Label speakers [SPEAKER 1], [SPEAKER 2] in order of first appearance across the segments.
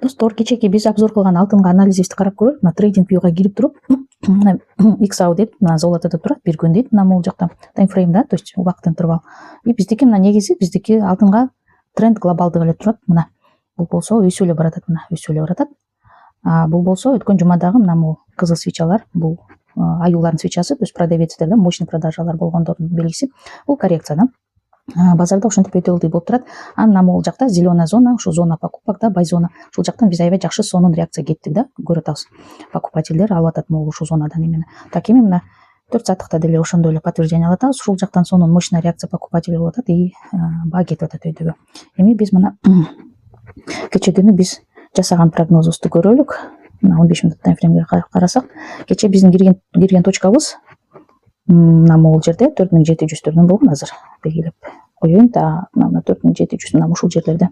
[SPEAKER 1] Достор, кечеки биз обзор кылган алтынга анализибизди карап көрөлүк. Мына трейдинг вьюга кирип туруп, мына XAU дейт, мына золотодо турат, бир күн дейт, мына могул жакта таймфрейм да, то есть убакыт интервал. И биздики мына негизи биздики алтынга тренд глобалдык эле турат. Мына бул болсо өсүп эле баратат, мына өсүп эле баратат. Бул болсо өткөн жумадагы мына могул кызыл свечалар, бул аюулардын свечасы, то есть продавецтер да, мощный продажалар болгондордун белгиси. Бул коррекция да. Базарда ошентип өтө ылдый болуп турат. Анан могул жакта зеленая зона, ушул зона покупок да, бай зона. Ушул жактан биз аябай жакшы сонун реакция кетти да, көрүп атабыз. Покупательдер алып атат могул ушул зонадан эмени. Так эми мына 4 сааттыкта деле ошондой эле подтверждение алып атабыз. Ушул жактан сонун мощная реакция покупатель болуп атат и баа кетип атат өйдөгө. Эми биз мына кече күнү биз жасаган прогнозубузду көрөлүк. Мына 15 мүнөт таймфреймге карасак, кече биздин кирген точкабыз мына могул жерде 4700 төрдөн болгон. Азыр белгилеп коеюн. Мына 4700 мына ушул жерлерде.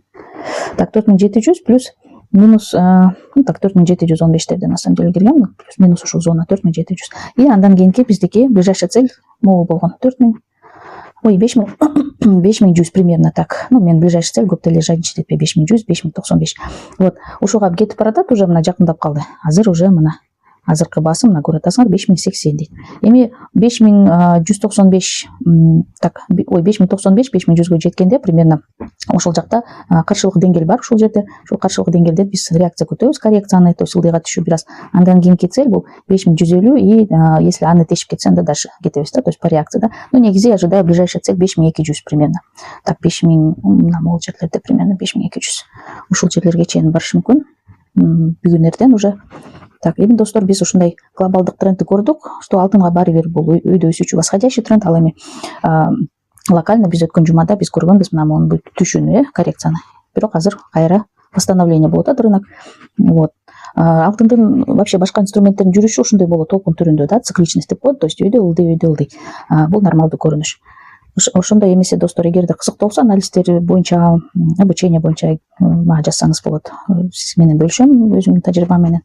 [SPEAKER 1] Так 4700 плюс минус так 4715 на самом деле кирген, плюс минус ушул зона 4700. И андан кийинки биздики ближайшая цель могул болгон 5100 примерно так. Ну, мен ближайшая цель көп деле жайынчы жетпей 5100, 5095. Вот, ушуга кетип баратат, уже мына жакындап калды. Азыр уже мына азыркы баасы мына көрүп атасыңар 5080 дейт. Эми 5195 так, ой 5095 5100гө жеткенде примерно ошол жакта каршылык деңгээл бар ушул жерде. Ушул каршылык деңгээлде биз реакция күтөбүз, коррекцияны, то есть ылдыйга түшүү бир аз. Андан кийинки цель бул 5150 и если аны тешип кетсе анда дальше кетебиз да, то есть по реакции да. Ну негизи ожидаю ближайшая цель 5200 примерно. Так 5000 на могул жерлерде примерно 5200. Ушул жерлерге чейин барышы мүмкүн. Бүгүн эртең уже. Так, эми достор, биз ушундай глобалдык трендти көрдүк, что алтынга баары бир бул өйдө өсүүчү восходящий тренд, ал эми локально биз өткөн жумада биз көргөнбүз мына монун түшүүнү, коррекцияны. Бирок азыр кайра восстановление болуп атат рынок. Вот. Алтындын вообще башка инструменттердин жүрүшү ушундай болот, толкун түрүндө да, цикличность деп коет, то есть өйдө ылдый. Бул нормалдуу көрүнүш. Ошондой эмесе достор, эгерде кызыктуу болсо анализдери боюнча, обучение боюнча мага жазсаңыз болот. Сиз менен бөлүшөм өзүмдүн тажрыйбам менен.